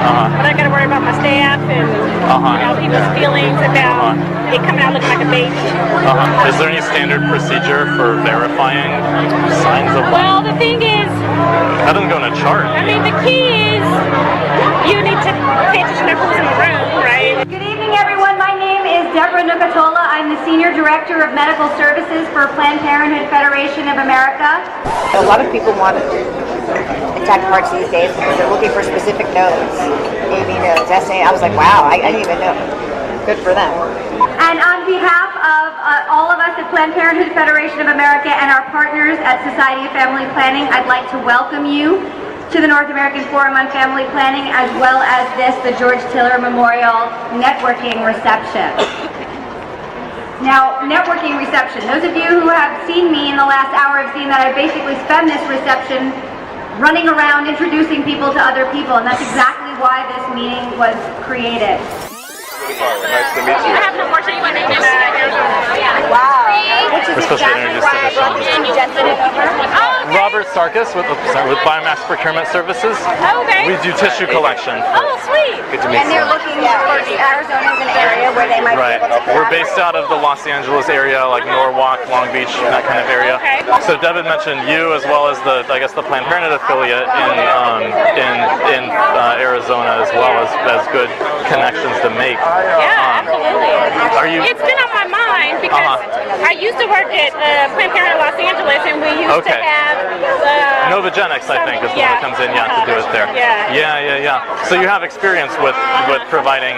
but I got to worry about my staff and people's feelings about it coming out looking like a baby. Is there any standard procedure for verifying signs of life? Well, the thing is, that doesn't go in a chart. I mean, the key is you need to pay attention to who's in the room, right? Good evening, everyone. My name is Deborah Nucatola. I'm the Senior Director of Medical Services for Planned Parenthood Federation of America. A lot of people want to attack parts these days because they're looking for specific nodes. AB nodes, SA. I was like, wow, I didn't even know. Good for them. And on behalf of all of us at Planned Parenthood Federation of America and our partners at Society of Family Planning, I'd like to welcome you to the North American Forum on Family Planning, as well as the George Tiller Memorial Networking Reception. Now, networking reception. Those of you who have seen me in the last hour have seen that I basically spend this reception running around introducing people to other people, and that's exactly why this meeting was created. Nice to meet you. I have no more, so you want to name it Arizona. Wow. Which is We're supposed to introduce Robert Sarkis with Biomass Procurement Services. Oh, okay. We do tissue collection. Oh, sweet. Good to meet And they're you. looking for Arizona as an area where they might Right. be able to We're based out of the Los Angeles area, like Norwalk, Long Beach, that kind of area. Okay. So Devin mentioned you as well as the Planned Parenthood affiliate in Arizona, as well as good connections to make. Yeah, absolutely. Are you? It's been on my mind because I used to work at Planned Parenthood Los Angeles, and we used to have Novogenics, I think, is the one that comes in, to do it there. Yeah. So you have experience with providing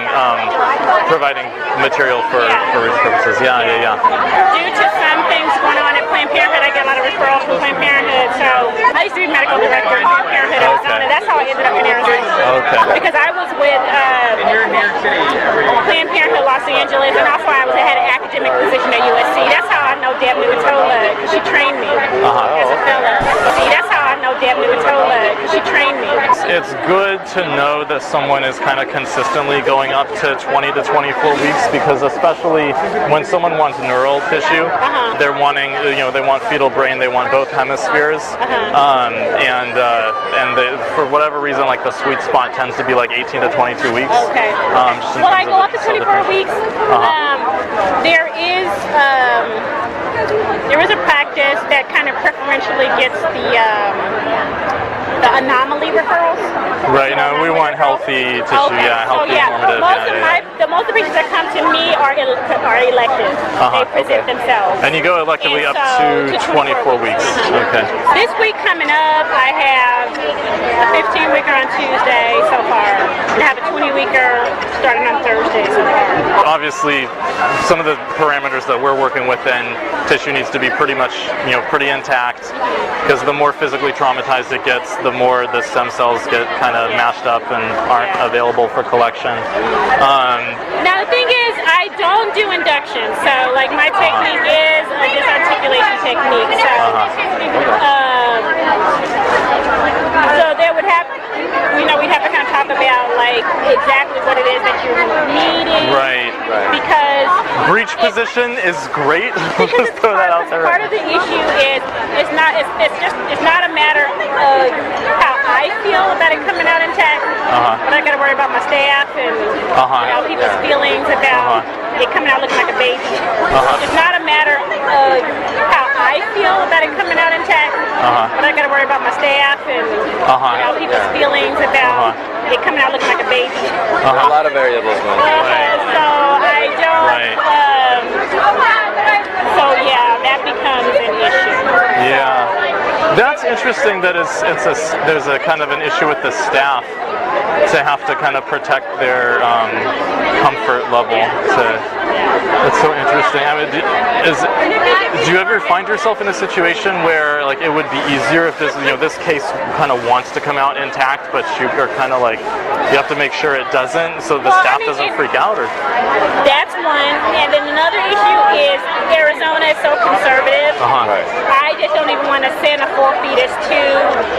material for these purposes. Yeah. Due to some things going on at Planned Parenthood, I get a lot of referrals from Planned Parenthood. So I used to be medical director at Planned Parenthood Arizona. That's how I ended up in Arizona. Okay. Because I was with Planned Parenthood Los Angeles, and also I had an academic position at USC. That's how I know Deb Nucatola, because she trained me as a fellow. See, that's how I know Deb Nucatola, because she trained me. It's good to know that someone is kind of consistently going up to 20 to 24 weeks, because especially when someone wants neural tissue, they're wanting, they want fetal brain, they want both hemispheres, for whatever reason, like the sweet spot tends to be like 18 to 22 weeks. Okay. Well, I go up to 24 weeks. There is a practice that kind of preferentially gets the anomaly referrals. Right. No, we want healthy tissue. Okay. Healthy, normative. Most of the patients that come to me are elective. They present themselves. And you go electively up to 24 weeks. Okay. This week coming up, I have a 15-weeker on Tuesday so far, and I have a 20-weeker starting on Thursday so far. Obviously, some of the parameters that we're working with, then tissue needs to be pretty much, pretty intact, because the more physically traumatized it gets, the more the stem cells get kind of mashed up and aren't available for collection. Now the thing is, I don't do induction, so like my technique is a disarticulation technique. So there would have, we'd have to kind of talk about like exactly what it is that you're needing. Right. Because breech position is great. Just throw that out there. Part of the issue is it's not a matter of how I feel about it coming out intact, but I got to worry about my staff and people's feelings about it coming out looking like a baby. It's not a matter of how I feel about it coming out intact, but I got to worry about my staff and people's feelings about it coming out looking like a baby. A lot of variables going on. So I don't. That becomes an issue. Yeah. That's interesting that there's a kind of an issue with the staff to have to kind of protect their comfort level. That's so interesting. I mean, do you ever find yourself in a situation where like it would be easier if this case kind of wants to come out intact, but you are kind of like you have to make sure it doesn't, so the staff doesn't freak out? Or that's one, and then another issue is Arizona is so conservative. I just don't even want to send a full fetus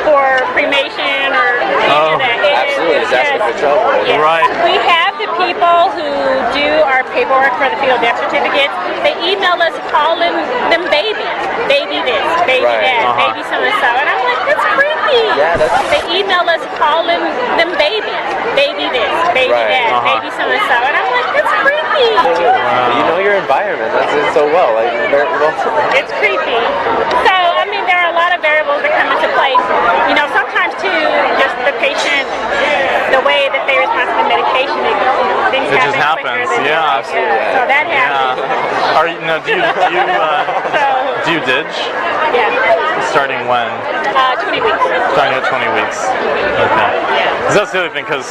for cremation or any of that. Absolutely, it's asking for trouble. Yeah. Right. We have the people who do our paperwork for the fetal death certificates. They email us calling them baby this, baby that, baby so and so, and I'm like, that's creepy. Yeah, they email us calling them baby baby this, baby that, baby so and so, and I'm like, that's creepy. You know your environment. That's it so well. Like very well. It's creepy. So I mean, there are a lot of variables that come into play. You know, sometimes too, just the patient, the way that they respond to the medication, things It just happen happens. quicker than Yeah, absolutely. So that happens. Are you, no, do you dig? Yeah. Starting when? 20 weeks. Starting at 20 weeks. Okay. Because that's the other thing, because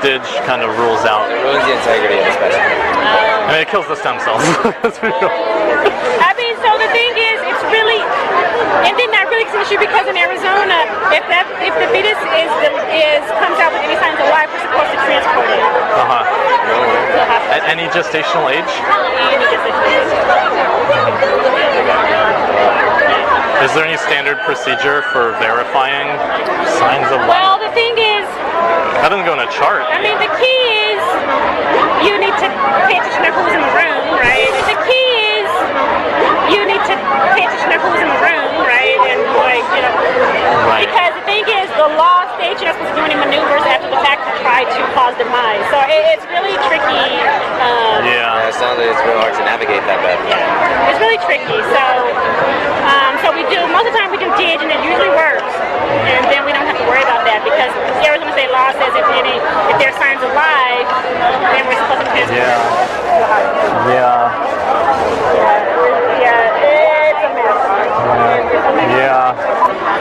dig kind of rules out. It ruins the integrity of the specimen. I mean, it kills the stem cells. I mean, so the thing is, it's really, and then that really is an issue because in Arizona, if the fetus comes out with any signs of life, we're supposed to transport it. At any gestational age? Any gestational age. Is there any standard procedure for verifying signs of life? Well, the thing is, That doesn't go in a chart. I mean, the key is you need to pay attention to who's in the room, right? The key is you need to pay attention to who's in the room, right? And Right. because the thing is, the law states you're not supposed to do any maneuvers after the fact to try to cause demise. So it's really tricky. Yeah, it sounds like it's real hard to navigate that bad. Yeah, it's really tricky. So we do, most of the time we do dig, and it usually works. And then we don't have to worry about that because the Arizona state law says if there's signs of life, then we're supposed to transport. Yeah. It's a mess. Yeah.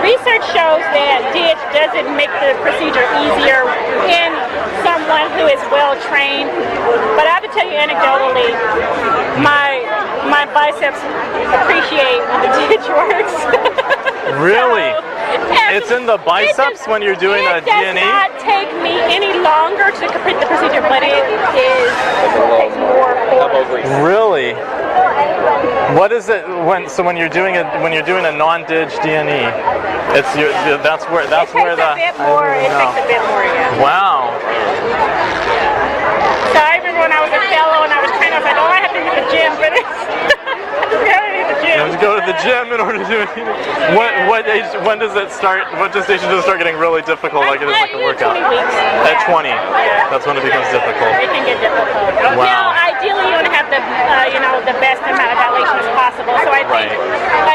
Research shows that dig doesn't make the procedure easier in someone who is well trained. But I have to tell you anecdotally, my biceps appreciate when the dig works. Really? So, it's in the biceps when you're doing a D&E? It does not take me any longer to complete the procedure, but it takes more force. Really? What is it when you're doing a non-dig D&E? It's that's where It takes a bit more. Yeah. Wow. So I remember when I was a fellow and I was trained, I was like, oh, I have to hit the gym for this. You have to go to the gym in order to do it. What age? When does it start? What gestation does it start getting really difficult? Like it is like a workout. 20 weeks. At 20, that's when it becomes difficult. It can get difficult. Wow. Now, ideally, you want to have the best amount of dilation as possible. So I think,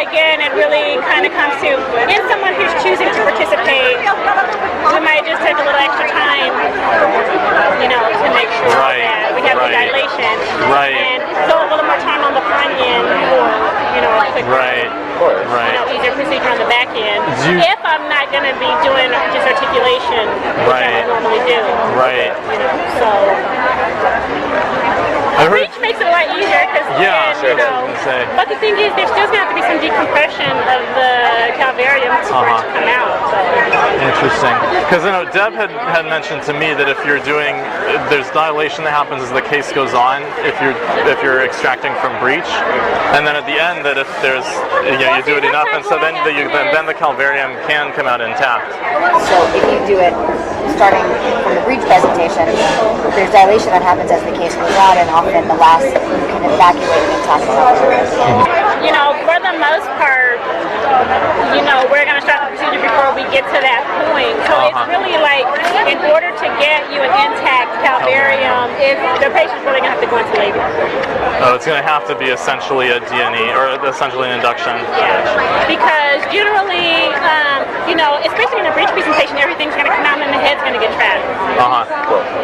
again, it really kind of comes to in someone who's choosing to participate, we might just take a little extra time, to make sure that we have the dilation. Right. And so a little more time on the front end for, a quicker, easier procedure on the back end. If I'm not going to be doing just articulation, which I would normally do. Right. So. Reach makes it a lot easier because, but the thing is, there's still going to have to be some decompression of the calvarium for it to come out. So. Interesting. Because Deb had mentioned to me that if you're there's dilation that happens as the case goes on if you're extracting from breech, and then at the end that if there's you do it enough, and so then the calvarium can come out intact. So if you do it starting from the breech presentation, there's dilation that happens as the case goes on, and often the last you can evacuate an intact calvarium. For the most part, we're going to start the procedure before we get to that point. So it's really like, in order to get you an intact calvarium, if the patient's really going to have to go into labor. Oh, it's going to have to be essentially a D&E, or essentially an induction. Yeah, because generally, especially in a breech presentation, everything's going to come out and the head's going to get trapped.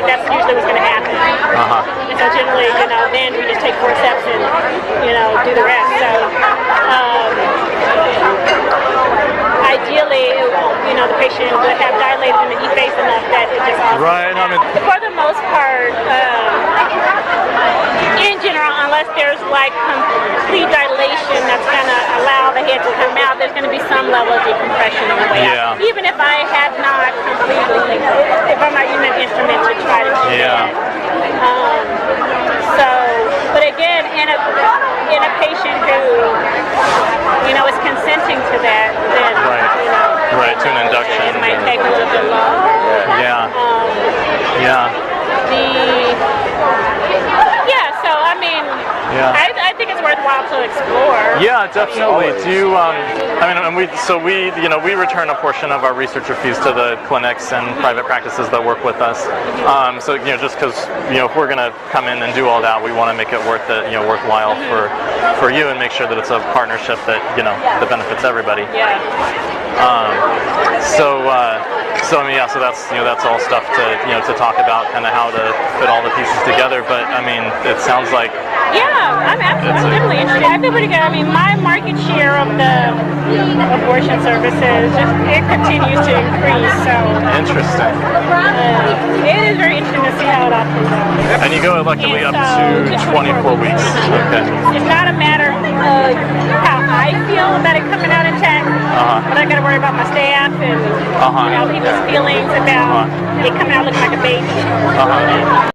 That's usually what's going to happen. And so generally, then we just take forceps and, do the rest. So, ideally, the patient would have dilated in the E-face enough that it just for the most part, in general, unless there's like complete dilation that's going to allow the head to come out, there's going to be some level of decompression on the way out. Even if I had not completely, if I'm not using an instrument to try to do that. But again, in a patient who, is consenting to that, then, to an induction. It might take a little bit longer. So I mean, I think it's worth worthwhile to explore. Yeah, definitely. Do you? I mean, and we return a portion of our researcher fees to the clinics and private practices that work with us. So just because if we're going to come in and do all that, we want to make it worthwhile for you and make sure that it's a partnership that that benefits everybody. Yeah. So I mean, so that's all stuff to talk about, kind of how to put all the pieces together. But I mean, it sounds like I'm definitely interested. I feel pretty good. I mean, my market share of the abortion services it continues to increase. So interesting. It is very interesting to see how it all comes out. And you go electively up to 24 weeks. Okay. It's not a matter of how I feel about it coming out intact, but I got to worry about my staff and people's feelings about it coming out looking like a baby.